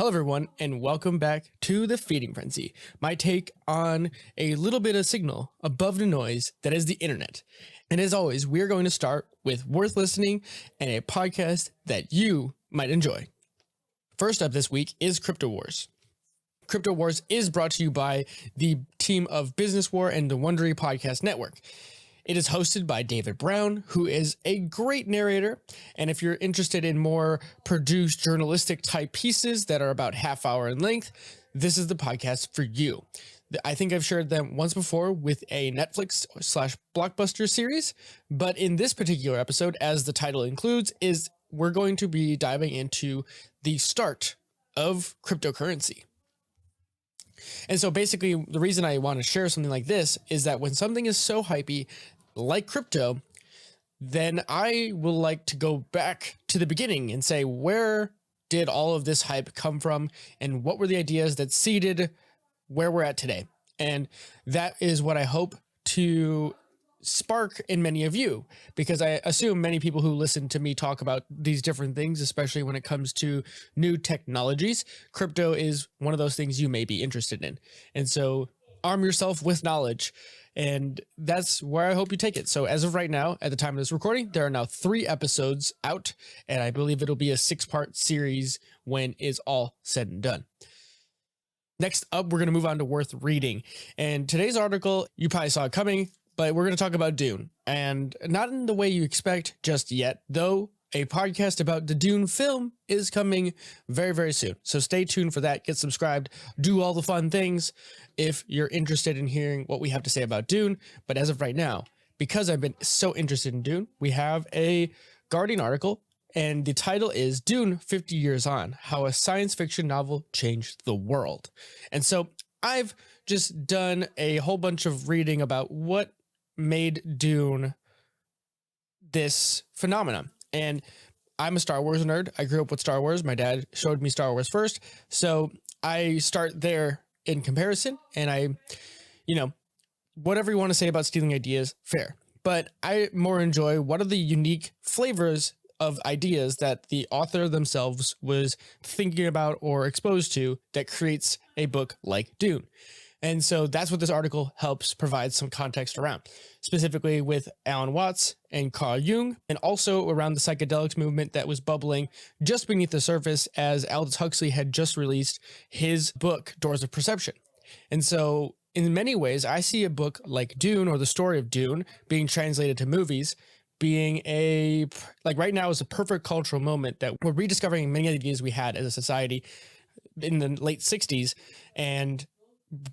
Hello everyone, and welcome back to The Feeding Frenzy, my take on a little bit of signal above the noise that is the internet. And as always, we're going to start with worth listening and a podcast that you might enjoy. First up this week is Crypto Wars. Crypto Wars is brought to you by the team of Business War and the Wondery Podcast Network. It is hosted by David Brown, who is a great narrator. And if you're interested in more produced journalistic type pieces that are about half hour in length, this is the podcast for you. I think I've shared them once before with a Netflix/Blockbuster series, but in this particular episode, as the title includes, we're going to be diving into the start of cryptocurrency. And so basically the reason I want to share something like this is that when something is so hypey like crypto, then I will like to go back to the beginning and say, where did all of this hype come from? And what were the ideas that seeded where we're at today? And that is what I hope to spark in many of you, because I assume many people who listen to me talk about these different things, especially when it comes to new technologies, crypto is one of those things you may be interested in. And so arm yourself with knowledge, and that's where I hope you take it. So as of right now, at the time of this recording, there are now 3 episodes out, and I believe it'll be a 6-part series when it's all said and done. Next up, we're going to move on to worth reading. And today's article, you probably saw it coming, but we're going to talk about Dune, and not in the way you expect just yet, though a podcast about the Dune film is coming very, very soon. So stay tuned for that. Get subscribed, do all the fun things if you're interested in hearing what we have to say about Dune. But as of right now, because I've been so interested in Dune, we have a Guardian article, and the title is Dune 50 Years On, How a Science Fiction Novel Changed the World. And so I've just done a whole bunch of reading about what made Dune this phenomenon. And I'm a Star Wars nerd. I grew up with Star Wars. My dad showed me Star Wars first. So I start there in comparison, and whatever you want to say about stealing ideas, fair. But I more enjoy what are the unique flavors of ideas that the author themselves was thinking about or exposed to that creates a book like Dune. And so that's what this article helps provide some context around, specifically with Alan Watts and Carl Jung, and also around the psychedelics movement that was bubbling just beneath the surface as Aldous Huxley had just released his book, Doors of Perception. And so in many ways, I see a book like Dune, or the story of Dune, being translated to movies, being right now is a perfect cultural moment that we're rediscovering many ideas we had as a society in the late 60s, and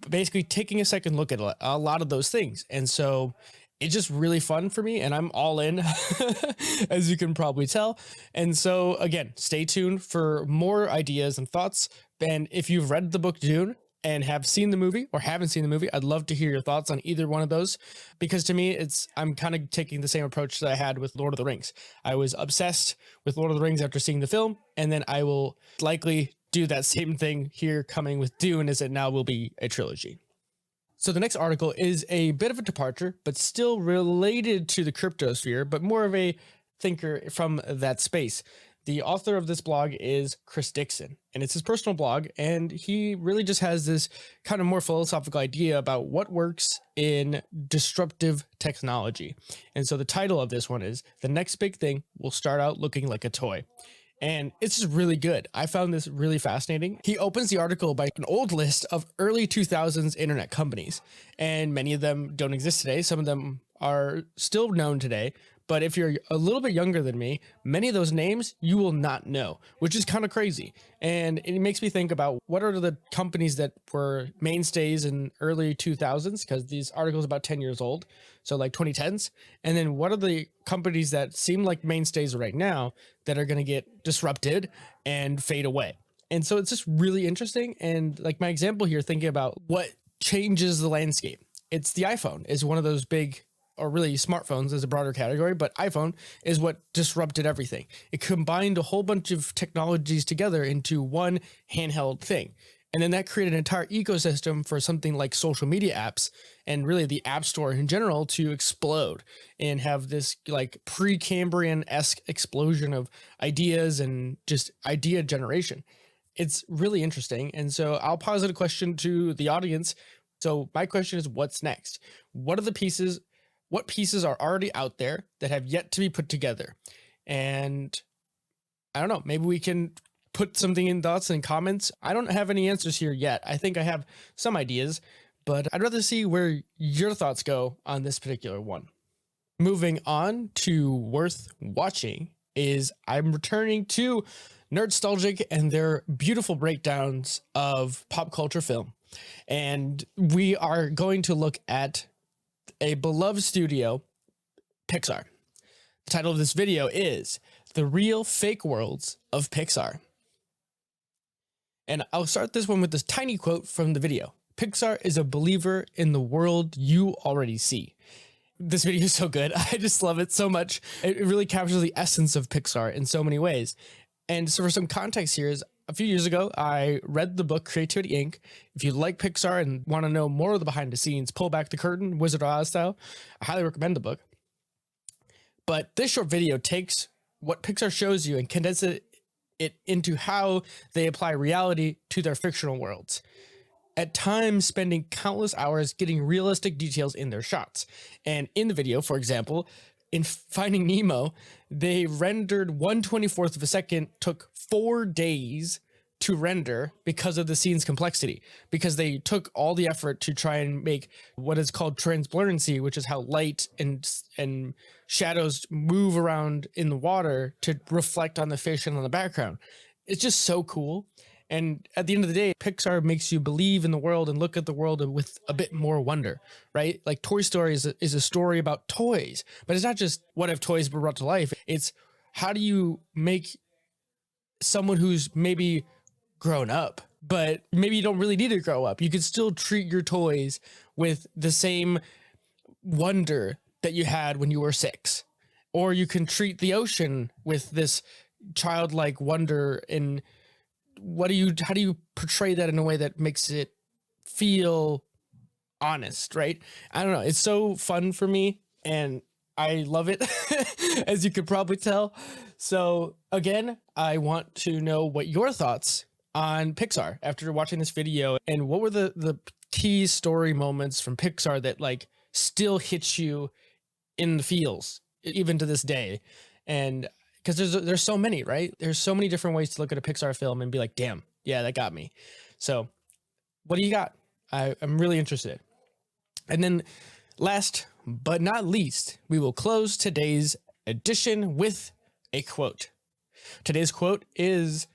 basically taking a second look at a lot of those things. And so it's just really fun for me, and I'm all in, as you can probably tell. And so again, stay tuned for more ideas and thoughts. And if you've read the book Dune and have seen the movie or haven't seen the movie, I'd love to hear your thoughts on either one of those, because to me, I'm kind of taking the same approach that I had with Lord of the Rings. I was obsessed with Lord of the Rings after seeing the film, and then I will likely do that same thing here coming with Dune, as it now will be a trilogy. So the next article is a bit of a departure, but still related to the crypto sphere, but more of a thinker from that space. The author of this blog is cdixon, and it's his personal blog, and he really just has this kind of more philosophical idea about what works in disruptive technology. And so the title of this one is The Next Big Thing Will Start Out Looking Like a Toy. And it's just really good. I found this really fascinating. He opens the article by an old list of early 2000s internet companies, and many of them don't exist today. Some of them are still known today, but if you're a little bit younger than me, many of those names you will not know, which is kind of crazy. And it makes me think about what are the companies that were mainstays in early 2000s, because these articles are about 10 years old, so like 2010s. And then what are the companies that seem like mainstays right now that are going to get disrupted and fade away? And so it's just really interesting. And like my example here, thinking about what changes the landscape, it's the iPhone is one of those big, or really smartphones as a broader category, but iPhone is what disrupted everything. It combined a whole bunch of technologies together into one handheld thing. And then that created an entire ecosystem for something like social media apps and really the app store in general to explode and have this like Precambrian-esque explosion of ideas and just idea generation. it's really interesting. And so I'll posit a question to the audience. So my question is, what's next? What pieces are already out there that have yet to be put together? And I don't know, maybe we can put something in thoughts and comments. I don't have any answers here yet. I think I have some ideas, but I'd rather see where your thoughts go on this particular one. Moving on to worth watching is I'm returning to Nerdstalgic and their beautiful breakdowns of pop culture film. And we are going to look at a beloved studio, Pixar. The title of this video is The Real Fake Worlds of Pixar. And I'll start this one with this tiny quote from the video. Pixar is a believer in the world you already see. This video is so good. I just love it so much. It really captures the essence of Pixar in so many ways. And so for some context here is a few years ago, I read the book Creativity Inc. If you like Pixar and want to know more of the behind the scenes, pull back the curtain, Wizard of Oz style, I highly recommend the book. But this short video takes what Pixar shows you and condenses it into how they apply reality to their fictional worlds. At times spending countless hours getting realistic details in their shots. And in the video, for example, in Finding Nemo, they rendered 1/24th of a second, took 4 days to render because of the scene's complexity, because they took all the effort to try and make what is called transparency, which is how light and shadows move around in the water to reflect on the fish and on the background. It's just so cool. And at the end of the day, Pixar makes you believe in the world and look at the world with a bit more wonder, right? Like Toy Story is a story about toys, but it's not just what if toys were brought to life. It's how do you make someone who's maybe grown up, but maybe you don't really need to grow up. You could still treat your toys with the same wonder that you had when you were 6. Or you can treat the ocean with this childlike wonder. And how do you portray that in a way that makes it feel honest, right? I don't know. It's so fun for me and I love it, as you could probably tell. So again, I want to know what your thoughts on Pixar after watching this video, and what were the key story moments from Pixar that like still hits you in the feels even to this day. And because there's so many, right? There's so many different ways to look at a Pixar film and be like, damn, yeah, that got me. So what do you got? I'm really interested. And then last but not least, we will close today's edition with a quote. Today's quote is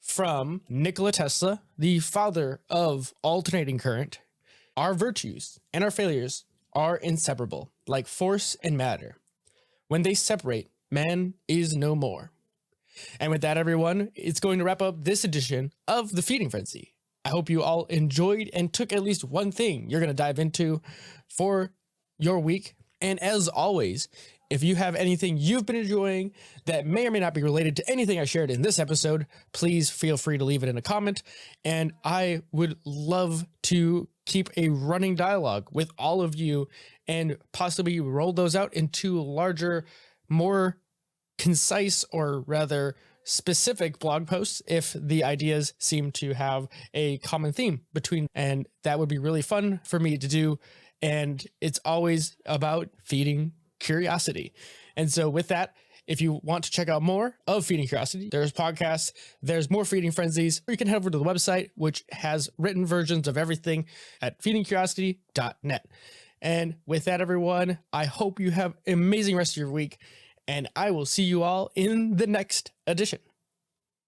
from Nikola Tesla, the father of alternating current. Our virtues and our failures are inseparable, like force and matter. When they separate, man is no more. And with that, everyone, it's going to wrap up this edition of The Feeding Frenzy. I hope you all enjoyed and took at least one thing you're going to dive into for your week. And as always, if you have anything you've been enjoying that may or may not be related to anything I shared in this episode, please feel free to leave it in a comment. And I would love to keep a running dialogue with all of you and possibly roll those out into larger, more concise, or rather specific blog posts if the ideas seem to have a common theme between, and that would be really fun for me to do. And it's always about feeding curiosity. And so with that, if you want to check out more of Feeding Curiosity, there's podcasts, there's more Feeding Frenzies, or you can head over to the website, which has written versions of everything at feedingcuriosity.net. And with that, everyone, I hope you have an amazing rest of your week, and I will see you all in the next edition.